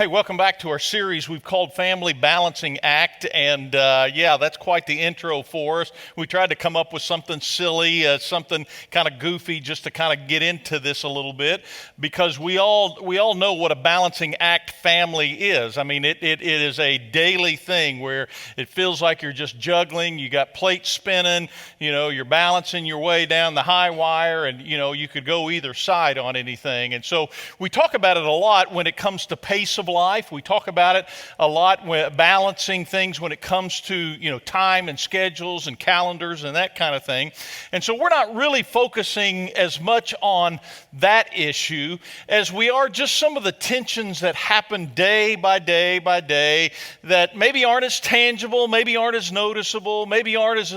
Hey, welcome back to our series we've called Family Balancing Act. And yeah, that's quite the intro for us. We tried to come up with something silly, something kind of goofy, just to kind of get into this a little bit, because we all know what a balancing act family is. I mean, it is a daily thing where it feels like you're just juggling. You got plates spinning, you're balancing your way down the high wire, and you could go either side on anything. And so we talk about it a lot when it comes to pace of life. We talk about it a lot when balancing things when it comes to time and schedules and calendars and that kind of thing. And so we're not really focusing as much on that issue as we are just some of the tensions that happen day by day by day that maybe aren't as tangible, maybe aren't as noticeable, maybe aren't as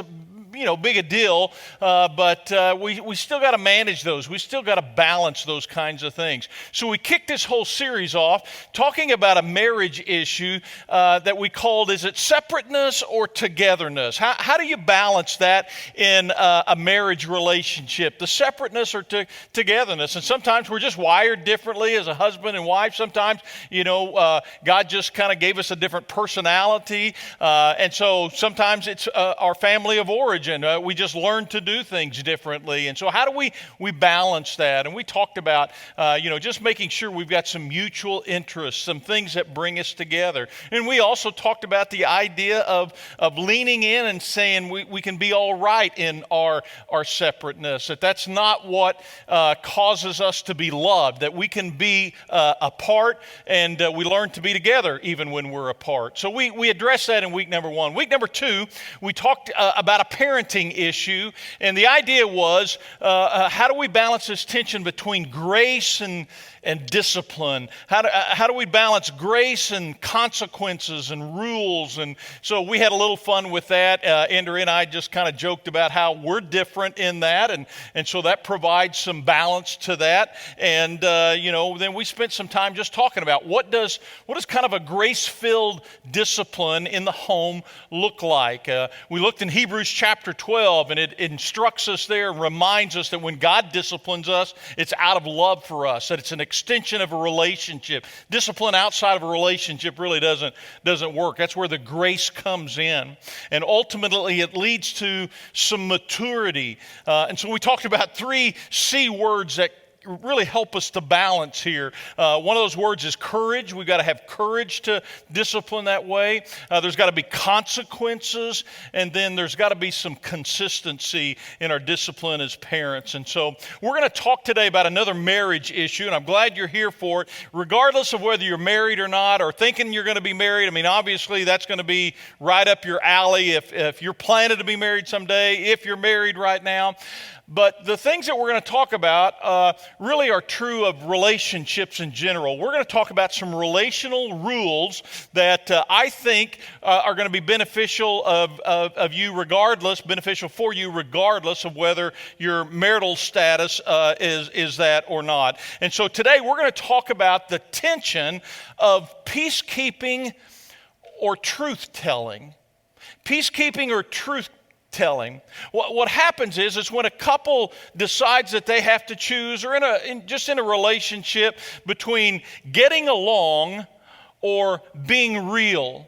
big a deal, but we still got to manage those. We still got to balance those kinds of things. So we kicked this whole series off talking about a marriage issue that we called, is it separateness or togetherness? How do you balance that in a marriage relationship, the separateness or togetherness? And sometimes we're just wired differently as a husband and wife. Sometimes, God just kind of gave us a different personality. And so sometimes it's our family of origin. We just learn to do things differently. And so how do we balance that? And we talked about, just making sure we've got some mutual interests, some things that bring us together. And we also talked about the idea of leaning in and saying we can be all right in our separateness, that's not what causes us to be loved, that we can be apart and we learn to be together even when we're apart. So we addressed that in week number 1. Week number 2, we talked about a parenting issue, and the idea was how do we balance this tension between grace and discipline? How do we balance grace and consequences and rules? And so we had a little fun with that. Andrew and I just kind of joked about how we're different in that, and so that provides some balance to that. And then we spent some time just talking about what does kind of a grace-filled discipline in the home look like. We looked in Hebrews chapter 12, and it instructs us there, reminds us that when God disciplines us, it's out of love for us, that it's an extension of a relationship. Discipline outside of a relationship really doesn't work. That's where the grace comes in. And ultimately, it leads to some maturity. And so we talked about 3 C words that really help us to balance here. One of those words is courage. We've got to have courage to discipline that way. There's got to be consequences, and then there's got to be some consistency in our discipline as parents. And so we're going to talk today about another marriage issue, and I'm glad you're here for it, regardless of whether you're married or not, or thinking you're going to be married. I mean, obviously, that's going to be right up your alley if you're planning to be married someday, if you're married right now. But the things that we're going to talk about really are true of relationships in general. We're going to talk about some relational rules that I think are going to be beneficial of you regardless, beneficial for you regardless of whether your marital status is that or not. And so today we're going to talk about the tension of peacekeeping or truth-telling. Peacekeeping or truth-telling. What happens is when a couple decides that they have to choose, or just in a relationship, between getting along or being real,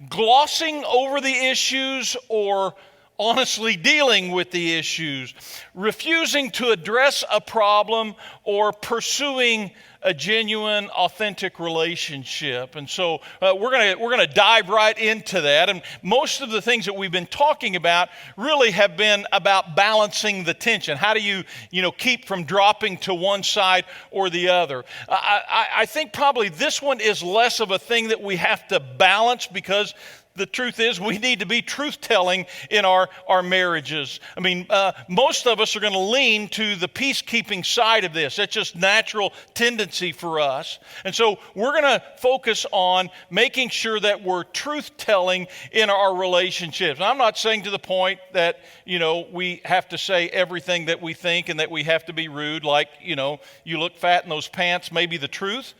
glossing over the issues or honestly dealing with the issues, refusing to address a problem or pursuing a genuine, authentic relationship. And so we're gonna dive right into that. And most of the things that we've been talking about really have been about balancing the tension. How do you keep from dropping to one side or the other? I think probably this one is less of a thing that we have to balance, because the truth is we need to be truth-telling in our marriages. I mean, most of us are going to lean to the peacekeeping side of this. That's just natural tendency for us. And so we're going to focus on making sure that we're truth-telling in our relationships. And I'm not saying to the point that, we have to say everything that we think and that we have to be rude, like, you look fat in those pants, may be the truth,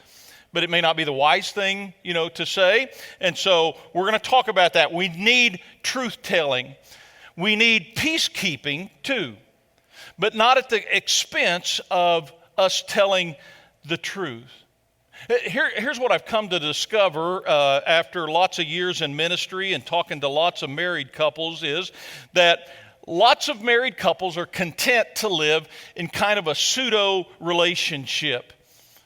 but it may not be the wise thing, to say. And so we're going to talk about that. We need truth-telling. We need peacekeeping too, but not at the expense of us telling the truth. Here's what I've come to discover after lots of years in ministry and talking to lots of married couples is that lots of married couples are content to live in kind of a pseudo relationship.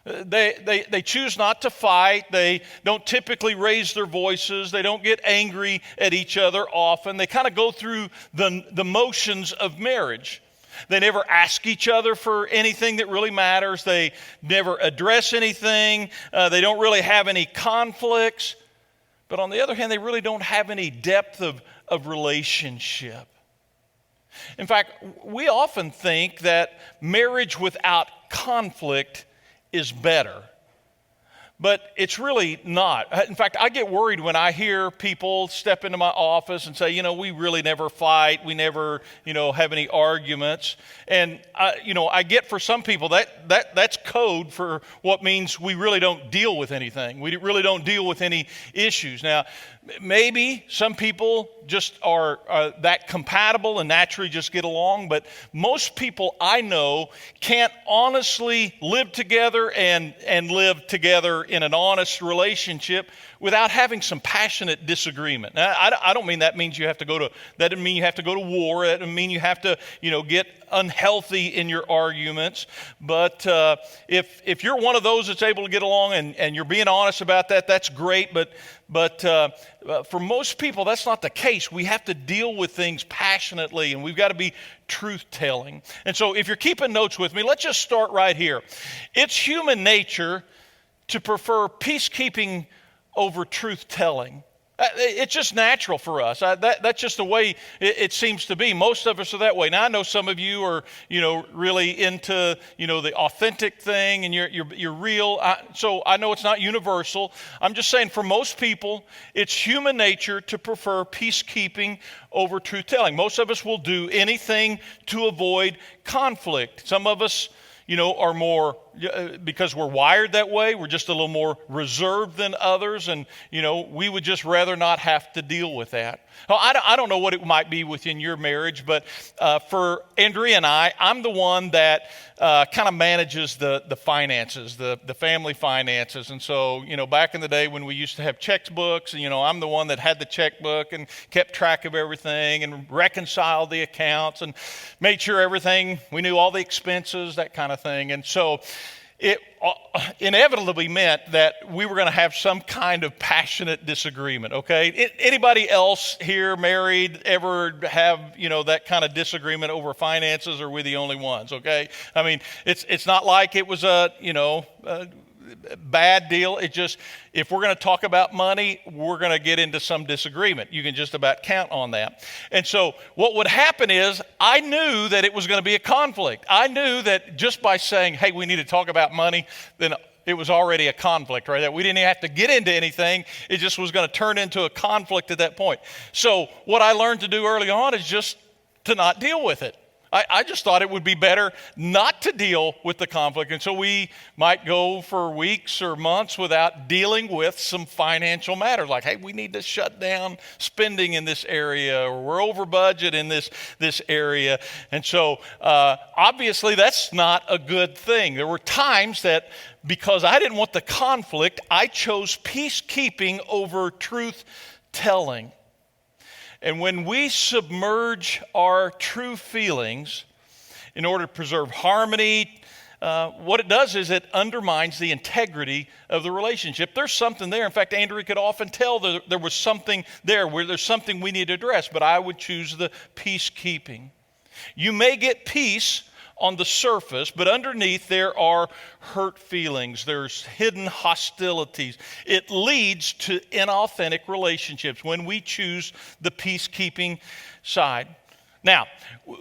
They choose not to fight. They don't typically raise their voices. They don't get angry at each other often. They kind of go through the motions of marriage. They never ask each other for anything that really matters. They never address anything. They don't really have any conflicts. But on the other hand, they really don't have any depth of relationship. In fact, we often think that marriage without conflict is better. But it's really not. In fact, I get worried when I hear people step into my office and say, we really never fight. We never, have any arguments. And, I get for some people that's code for what means we really don't deal with anything. We really don't deal with any issues. Now, maybe some people just are that compatible and naturally just get along, but most people I know can't honestly live together and live together in an honest relationship without having some passionate disagreement. Now, I don't mean that means you have to go to, that doesn't mean you have to go to war. That doesn't mean you have to, get unhealthy in your arguments. But if you're one of those that's able to get along and you're being honest about that, that's great. But for most people, that's not the case. We have to deal with things passionately, and we've got to be truth-telling. And so if you're keeping notes with me, let's just start right here. It's human nature to prefer peacekeeping over truth-telling. It's just natural for us. That's just the way it seems to be. Most of us are that way. Now, I know some of you are, really into, the authentic thing, and you're real. So I know it's not universal. I'm just saying for most people, it's human nature to prefer peacekeeping over truth-telling. Most of us will do anything to avoid conflict. Some of us, are more, because we're wired that way, we're just a little more reserved than others, and, we would just rather not have to deal with that. Well, I don't know what it might be within your marriage, but for Andrea and I'm the one that kind of manages the finances, the family finances. And so, back in the day when we used to have checkbooks, I'm the one that had the checkbook and kept track of everything and reconciled the accounts and made sure everything, we knew all the expenses, that kind of thing. And so it inevitably meant that we were going to have some kind of passionate disagreement, okay? Anybody else here married ever have, that kind of disagreement over finances, or are we the only ones, okay? I mean, it's not like it was a bad deal. It just, if we're going to talk about money, we're going to get into some disagreement. You can just about count on that. And so what would happen is I knew that it was going to be a conflict. I knew that just by saying, hey, we need to talk about money, then it was already a conflict, right? That we didn't even have to get into anything. It just was going to turn into a conflict at that point. So what I learned to do early on is just to not deal with it. I just thought it would be better not to deal with the conflict. And so we might go for weeks or months without dealing with some financial matters. Like, hey, we need to shut down spending in this area, or we're over budget in this area. And so obviously that's not a good thing. There were times that because I didn't want the conflict, I chose peacekeeping over truth-telling. And when we submerge our true feelings in order to preserve harmony, what it does is it undermines the integrity of the relationship. There's something there. In fact, Andrea could often tell that there was something there where there's something we need to address, but I would choose the peacekeeping. You may get peace on the surface, but underneath there are hurt feelings. There's hidden hostilities. It leads to inauthentic relationships when we choose the peacekeeping side. Now,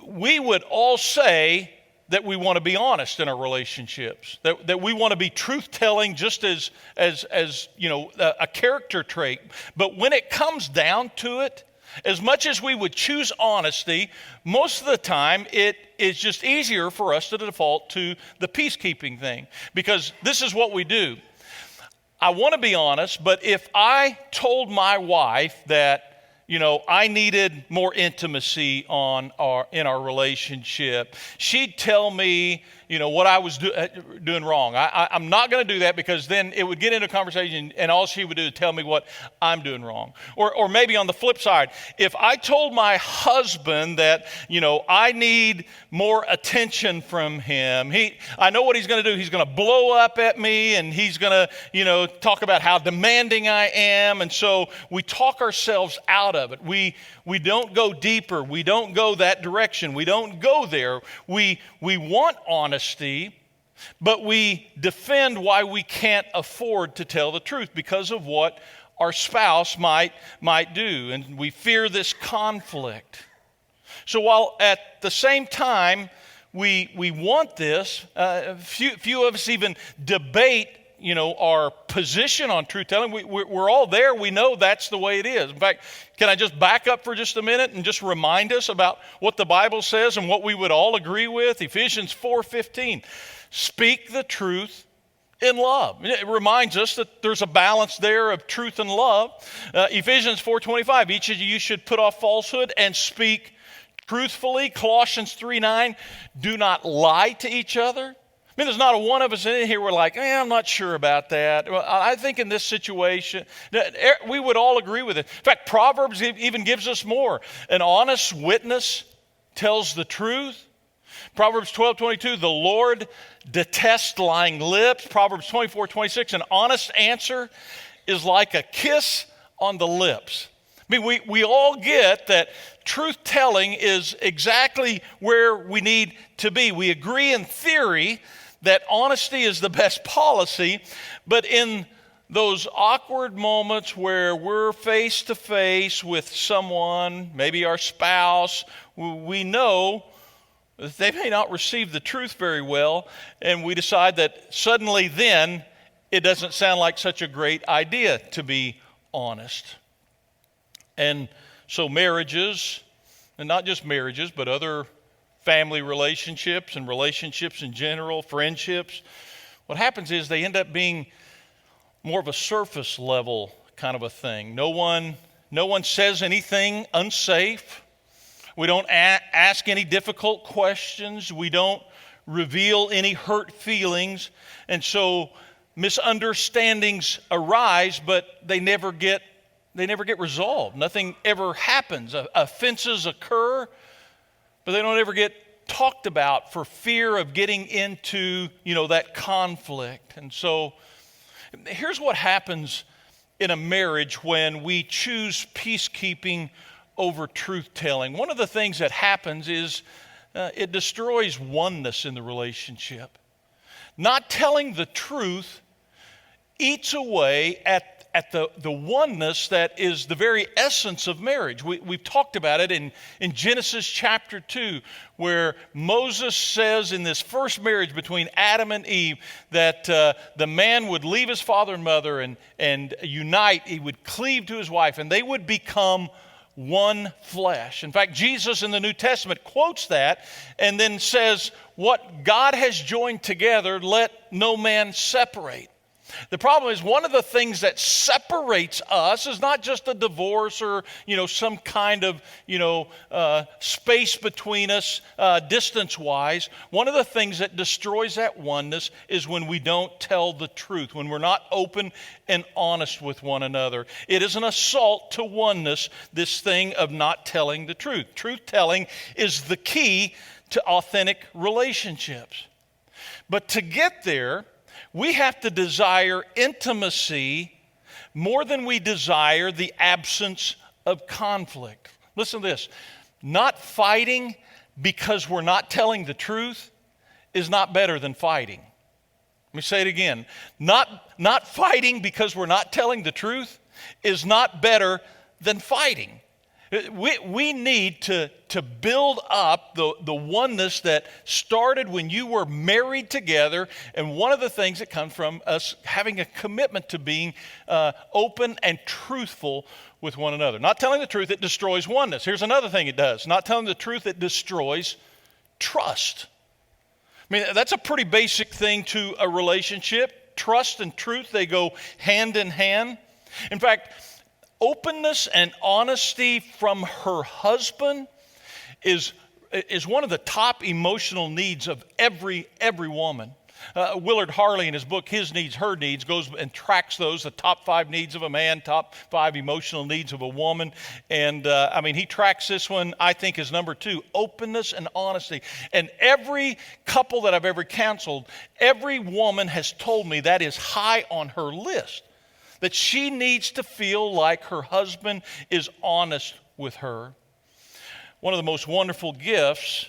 we would all say that we want to be honest in our relationships, that we want to be truth-telling just as a character trait. But when it comes down to it, as much as we would choose honesty, most of the time it is just easier for us to default to the peacekeeping thing. Because this is what we do. I want to be honest, but if I told my wife that, I needed more intimacy in our relationship, she'd tell me, what I was doing wrong. I'm not going to do that, because then it would get into a conversation and all she would do is tell me what I'm doing wrong. Or maybe on the flip side, if I told my husband that, I need more attention from him, I know what he's going to do. He's going to blow up at me, and he's going to, talk about how demanding I am. And so we talk ourselves out of it. We don't go deeper. We don't go that direction. We don't go there. We want honesty, but we defend why we can't afford to tell the truth because of what our spouse might do. And we fear this conflict. So while at the same time we want this, few of us even debate our position on truth telling. We're all there. We know that's the way it is. In fact, can I just back up for just a minute and just remind us about what the Bible says and what we would all agree with? Ephesians 4:15, speak the truth in love. It reminds us that there's a balance there of truth and love. Ephesians 4:25, each of you should put off falsehood and speak truthfully. Colossians 3:9, do not lie to each other. I mean, there's not a one of us in here we're like, I'm not sure about that. Well, I think in this situation, we would all agree with it. In fact, Proverbs even gives us more. An honest witness tells the truth. Proverbs 12:22, the Lord detests lying lips. Proverbs 24:26, an honest answer is like a kiss on the lips. I mean, we all get that truth-telling is exactly where we need to be. We agree in theory that honesty is the best policy, but in those awkward moments where we're face to face with someone, maybe our spouse, we know that they may not receive the truth very well, and we decide that suddenly then it doesn't sound like such a great idea to be honest. And so marriages, and not just marriages, but other family relationships and relationships in general, friendships, what happens is they end up being more of a surface level kind of a thing. No one says anything unsafe. We don't ask any difficult questions. We don't reveal any hurt feelings. And so misunderstandings arise, but they never get resolved. Nothing ever happens. Offenses occur, but they don't ever get talked about for fear of getting into, that conflict. And so here's what happens in a marriage when we choose peacekeeping over truth-telling. One of the things that happens is it destroys oneness in the relationship. Not telling the truth eats away at the oneness that is the very essence of marriage. We've talked about it in Genesis chapter 2, where Moses says in this first marriage between Adam and Eve that the man would leave his father and mother and unite. He would cleave to his wife, and they would become one flesh. In fact, Jesus in the New Testament quotes that and then says, what God has joined together, let no man separate. The problem is one of the things that separates us is not just a divorce or, some kind of, space between us distance-wise. One of the things that destroys that oneness is when we don't tell the truth, when we're not open and honest with one another. It is an assault to oneness, this thing of not telling the truth. Truth-telling is the key to authentic relationships. But to get there, we have to desire intimacy more than we desire the absence of conflict. Listen to this. Not fighting because we're not telling the truth is not better than fighting. Let me say it again. Not fighting because we're not telling the truth is not better than fighting. We need to build up the oneness that started when you were married together. And one of the things that comes from us having a commitment to being open and truthful with one another. Not telling the truth, it destroys oneness. Here's another thing it does. Not telling the truth, it destroys trust. I mean, that's a pretty basic thing to a relationship. Trust and truth, they go hand in hand. In fact, openness and honesty from her husband is is one of the top emotional needs of every woman. Willard Harley, in his book, His Needs, Her Needs, goes and tracks those, the top 5 needs of a man, top 5 emotional needs of a woman. And he tracks this one, I think, as number 2, openness and honesty. And every couple that I've ever counseled, every woman has told me that is high on her list, that she needs to feel like her husband is honest with her. One of the most wonderful gifts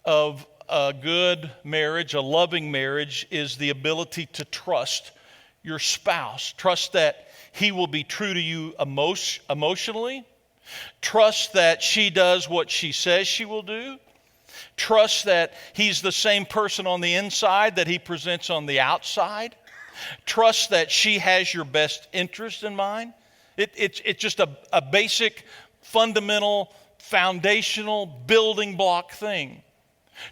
of a good marriage, a loving marriage, is the ability to trust your spouse. Trust that he will be true to you emotionally. Trust that she does what she says she will do. Trust that he's the same person on the inside that he presents on the outside. Trust that she has your best interest in mind. It's just a basic, fundamental, foundational, building block thing.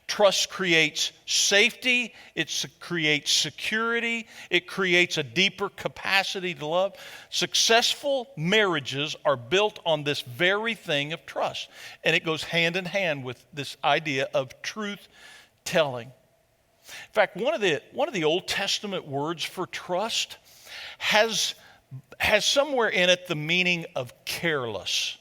Trust creates safety, it creates security, it creates a deeper capacity to love. Successful marriages are built on this very thing of trust, and it goes hand in hand with this idea of truth telling. In fact, one of the Old Testament words for trust has somewhere in it the meaning of careless.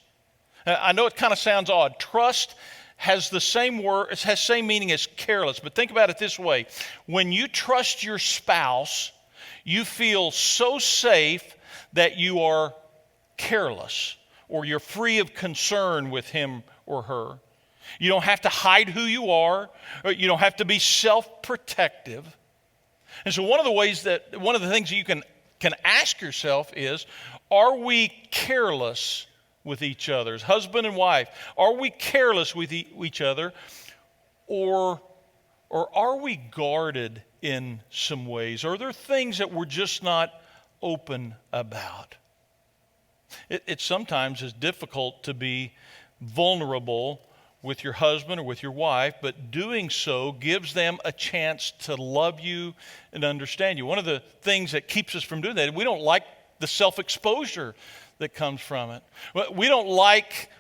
I know it kind of sounds odd. Trust has the same word, it has same meaning as careless, but think about it this way. When you trust your spouse, you feel so safe that you are careless, or you're free of concern with him or her. You don't have to hide who you are, or you don't have to be self-protective. And so one of the things that you can ask yourself is, are we careless with each other, as husband and wife? Are we careless with each other, or are we guarded in some ways? Are there things that we're just not open about? It sometimes is difficult to be vulnerable with your husband or with your wife, but doing so gives them a chance to love you and understand you. One of the things that keeps us from doing that, we don't like the self-exposure that comes from it. We don't like,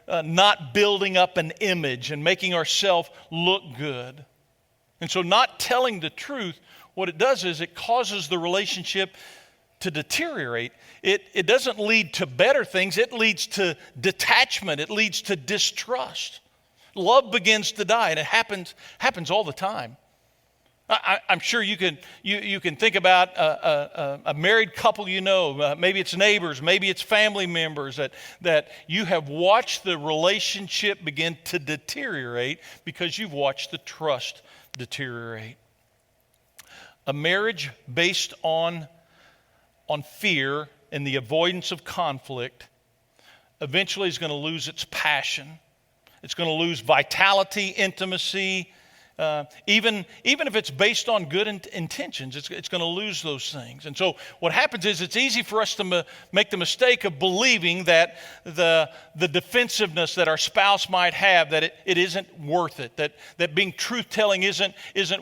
not building up an image and making ourselves look good. And so not telling the truth, what it does is it causes the relationship to deteriorate. It doesn't lead to better things. It leads to detachment. It leads to distrust. Love begins to die, and it happens all the time. I'm sure you can think about a married couple maybe it's neighbors, maybe it's family members that you have watched the relationship begin to deteriorate because you've watched the trust deteriorate. A marriage based on fear and the avoidance of conflict eventually is going to lose its passion. It's going to lose vitality, intimacy. Even if it's based on good intentions, it's going to lose those things. And so what happens is it's easy for us to make the mistake of believing that the defensiveness that our spouse might have, that it isn't worth it, that being truth-telling isn't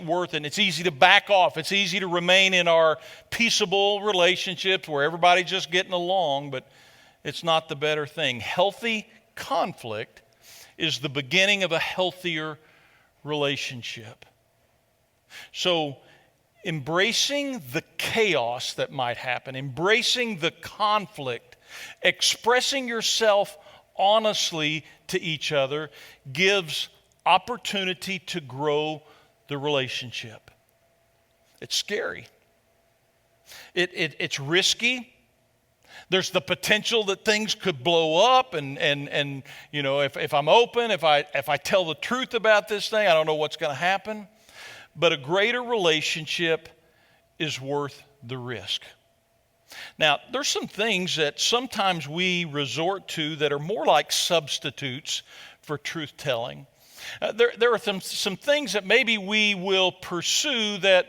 worth it. And it's easy to back off. It's easy to remain in our peaceable relationships where everybody's just getting along, but it's not the better thing. Healthy conflict is the beginning of a healthier relationship. So embracing the chaos that might happen, embracing the conflict, expressing yourself honestly to each other gives opportunity to grow the relationship. It's scary. It's risky. There's the potential that things could blow up, and if I'm open, if I tell the truth about this thing, I don't know what's going to happen. But a greater relationship is worth the risk. Now, there's some things that sometimes we resort to that are more like substitutes for truth-telling. There are some things that maybe we will pursue that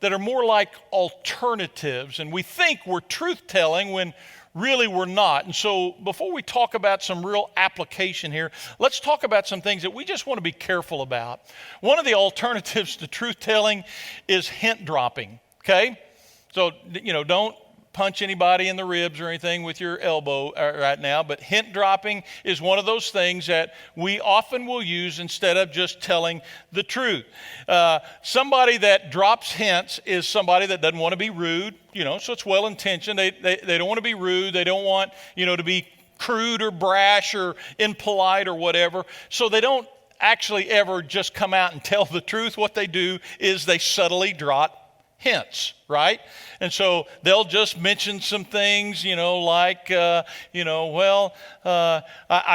are more like alternatives, and we think we're truth-telling when really we're not. And so before we talk about some real application here, let's talk about some things that we just want to be careful about. One of the alternatives to truth-telling is hint dropping, okay? So, don't punch anybody in the ribs or anything with your elbow right now, but hint dropping is one of those things that we often will use instead of just telling the truth. Somebody that drops hints is somebody that doesn't want to be rude, so it's well-intentioned. They don't want to be rude. They don't want, to be crude or brash or impolite or whatever. So they don't actually ever just come out and tell the truth. What they do is they subtly drop hints, right? And so they'll just mention some things, like, I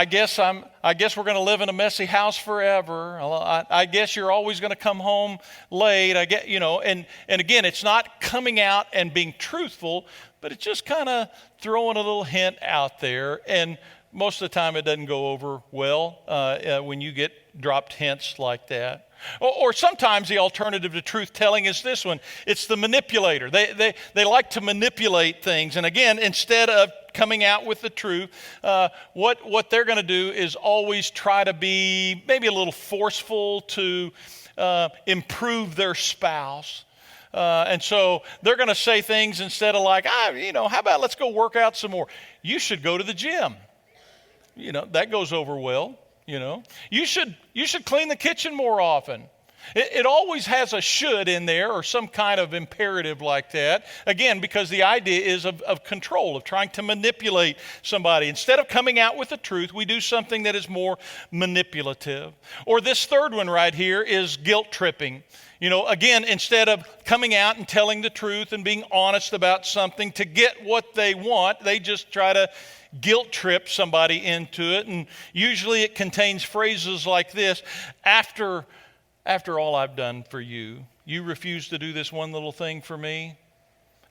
guess we're going to live in a messy house forever. I guess you're always going to come home late. And again, it's not coming out and being truthful, but it's just kind of throwing a little hint out there. And most of the time it doesn't go over well when you get dropped hints like that. Or sometimes the alternative to truth-telling is this one. It's the manipulator. They like to manipulate things. And again, instead of coming out with the truth, what they're going to do is always try to be maybe a little forceful to improve their spouse. And so they're going to say things instead of like, how about let's go work out some more. You should go to the gym. That goes over well. You should clean the kitchen more often. It always has a should in there or some kind of imperative like that. Again, because the idea is of control, of trying to manipulate somebody. Instead of coming out with the truth, we do something that is more manipulative. Or this third one right here is guilt tripping. Again, instead of coming out and telling the truth and being honest about something to get what they want, they just try to guilt trip somebody into it. And usually it contains phrases like this: after all I've done for you, you refuse to do this one little thing for me.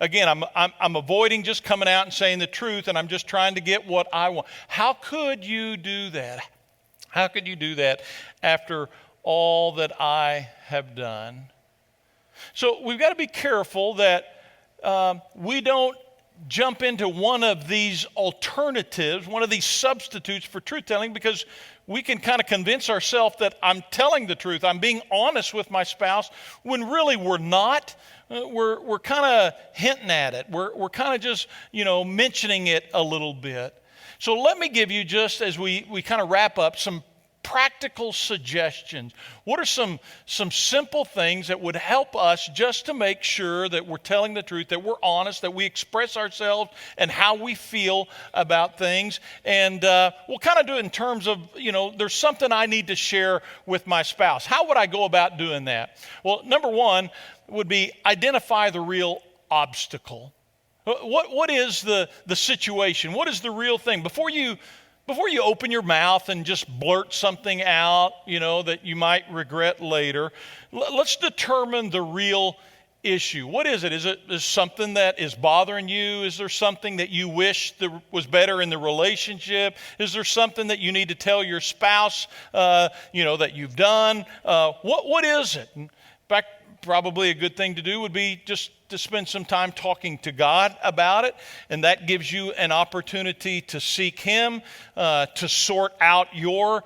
Again, I'm avoiding just coming out and saying the truth, and I'm just trying to get what I want. How could you do that? How could you do that after all that I have done? So we've got to be careful that we don't jump into one of these alternatives, one of these substitutes for truth-telling, because we can kind of convince ourselves that I'm telling the truth, I'm being honest with my spouse, when really we're not. We're kind of hinting at it. We're kind of just, mentioning it a little bit. So let me give you, just as we kind of wrap up, some practical suggestions. What are some simple things that would help us just to make sure that we're telling the truth, that we're honest, that we express ourselves and how we feel about things? And we'll kind of do it in terms of, there's something I need to share with my spouse. How would I go about doing that? Well, number one would be identify the real obstacle. What is the situation? What is the real thing? Before you open your mouth and just blurt something out, that you might regret later, let's determine the real issue. What is it? Is it something that is bothering you? Is there something that you wish that was better in the relationship? Is there something that you need to tell your spouse, that you've done? What is it? In fact, probably a good thing to do would be just to spend some time talking to God about it, and that gives you an opportunity to seek Him, to sort out your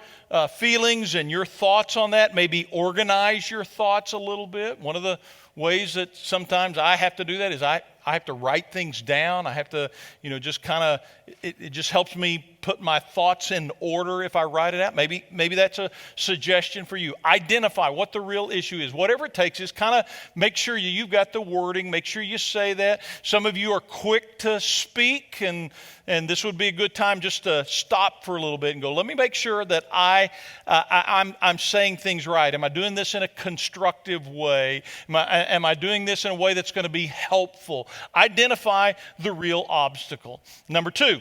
feelings and your thoughts on that, maybe organize your thoughts a little bit. One of the ways that sometimes I have to do that is I have to write things down. I have to, just kind of, it just helps me put my thoughts in order if I write it out. Maybe that's a suggestion for you. Identify what the real issue is. Whatever it takes is kind of make sure you've got the wording, make sure you say that. Some of you are quick to speak, and this would be a good time just to stop for a little bit and go, let me make sure that I'm saying things right. Am I doing this in a constructive way? Am I doing this in a way that's going to be helpful? Identify the real obstacle. Number two,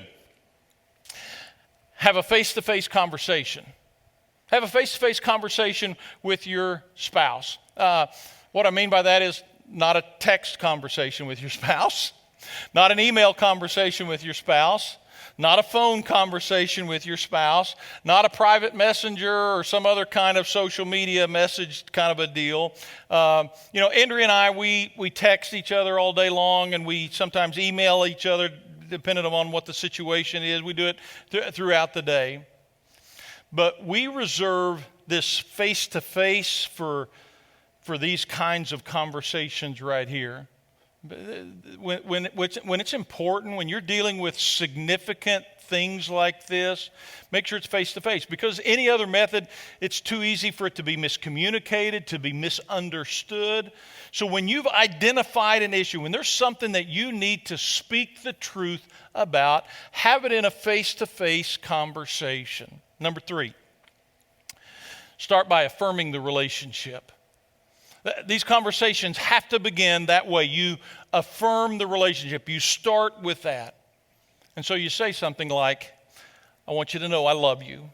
have a face-to-face conversation. Have a face-to-face conversation with your spouse. What I mean by that is not a text conversation with your spouse, not an email conversation with your spouse, not a phone conversation with your spouse, not a private messenger or some other kind of social media message kind of a deal. Andrea and I, we text each other all day long, and we sometimes email each other depending on what the situation is. We do it throughout the day. But we reserve this face-to-face for these kinds of conversations right here. When it's important, when you're dealing with significant things like this, make sure it's face-to-face. Because any other method, it's too easy for it to be miscommunicated, to be misunderstood. So when you've identified an issue, when there's something that you need to speak the truth about, have it in a face-to-face conversation. Number 3, start by affirming the relationship. These conversations have to begin that way. You affirm the relationship. You start with that. And so you say something like, I want you to know I love you.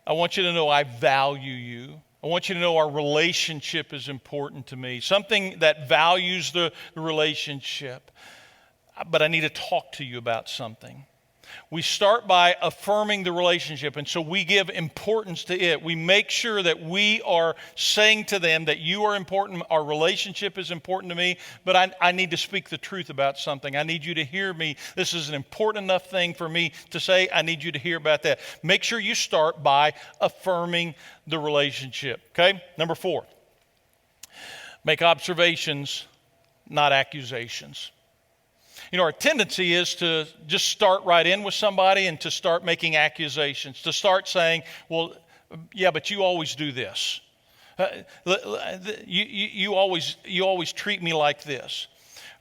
I want you to know I value you. I want you to know our relationship is important to me. Something that values the relationship. But I need to talk to you about something. We start by affirming the relationship, and so we give importance to it. We make sure that we are saying to them that you are important, our relationship is important to me, but I need to speak the truth about something. I need you to hear me. This is an important enough thing for me to say. I need you to hear about that. Make sure you start by affirming the relationship, okay? Number 4, make observations, not accusations. You know, our tendency is to just start right in with somebody and to start making accusations, to start saying, well, yeah, but you always do this. You always treat me like this.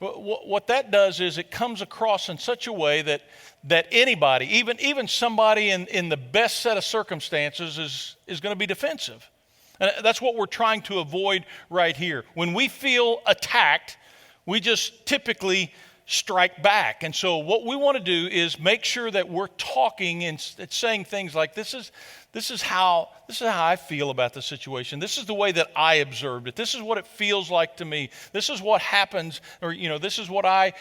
What that does is it comes across in such a way that anybody, even somebody in the best set of circumstances is going to be defensive. And that's what we're trying to avoid right here. When we feel attacked, we just typically strike back. And so what we want to do is make sure that we're talking and saying things like, this is how I feel about the situation. This is the way that I observed it. This is what it feels like to me. This is what happens, or this is what I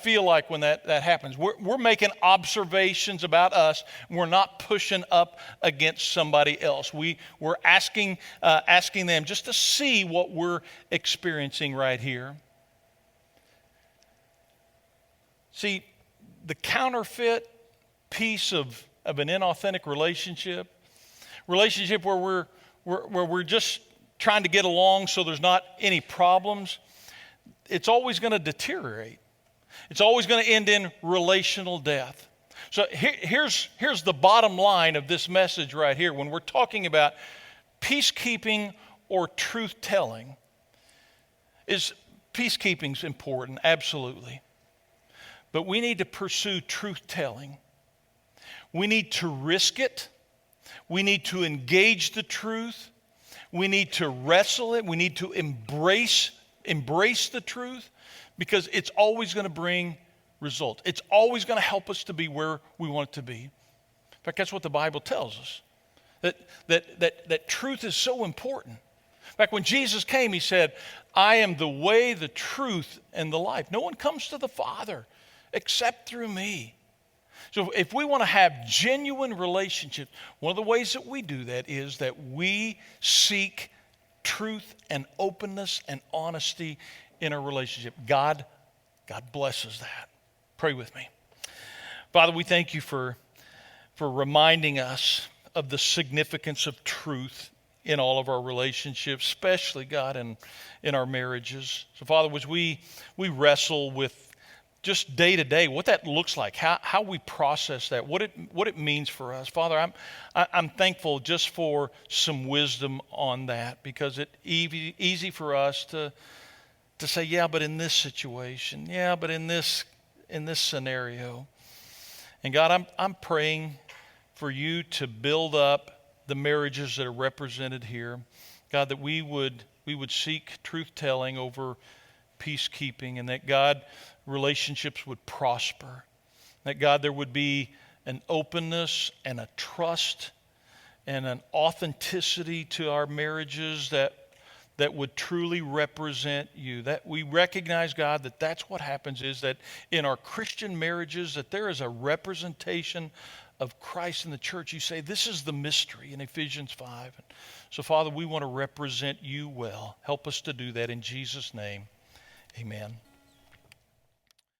feel like when that happens. We're making observations about us. We're not pushing up against somebody else. We're asking them just to see what we're experiencing right here. See, the counterfeit piece of an inauthentic relationship where we're just trying to get along so there's not any problems, it's always going to deteriorate. It's always going to end in relational death. So here's the bottom line of this message right here. When we're talking about peacekeeping or truth-telling, is peacekeeping's important, absolutely. But we need to pursue truth-telling. We need to risk it. We need to engage the truth. We need to wrestle it. We need to embrace the truth, because it's always going to bring results. It's always going to help us to be where we want it to be. In fact, that's what the Bible tells us, that truth is so important. In fact, when Jesus came, he said, I am the way, the truth, and the life. No one comes to the Father except through me. So if we want to have genuine relationships, one of the ways that we do that is that we seek truth and openness and honesty in our relationship. God blesses that. Pray with me. Father, we thank you for reminding us of the significance of truth in all of our relationships, especially, God, in our marriages. So, Father, as we wrestle with just day to day, what that looks like, how we process that, what it means for us. Father, I'm thankful just for some wisdom on that, because it's easy for us to say, yeah, but in this situation, yeah, but in this scenario. And God, I'm praying for you to build up the marriages that are represented here. God, that we would seek truth-telling over peacekeeping, and that, God, relationships would prosper. That, God, there would be an openness and a trust and an authenticity to our marriages that would truly represent you. That we recognize, God, that that's what happens, is that in our Christian marriages that there is a representation of Christ in the church. You say this is the mystery in Ephesians 5. So, Father, we want to represent you well. Help us to do that in Jesus' name. Amen.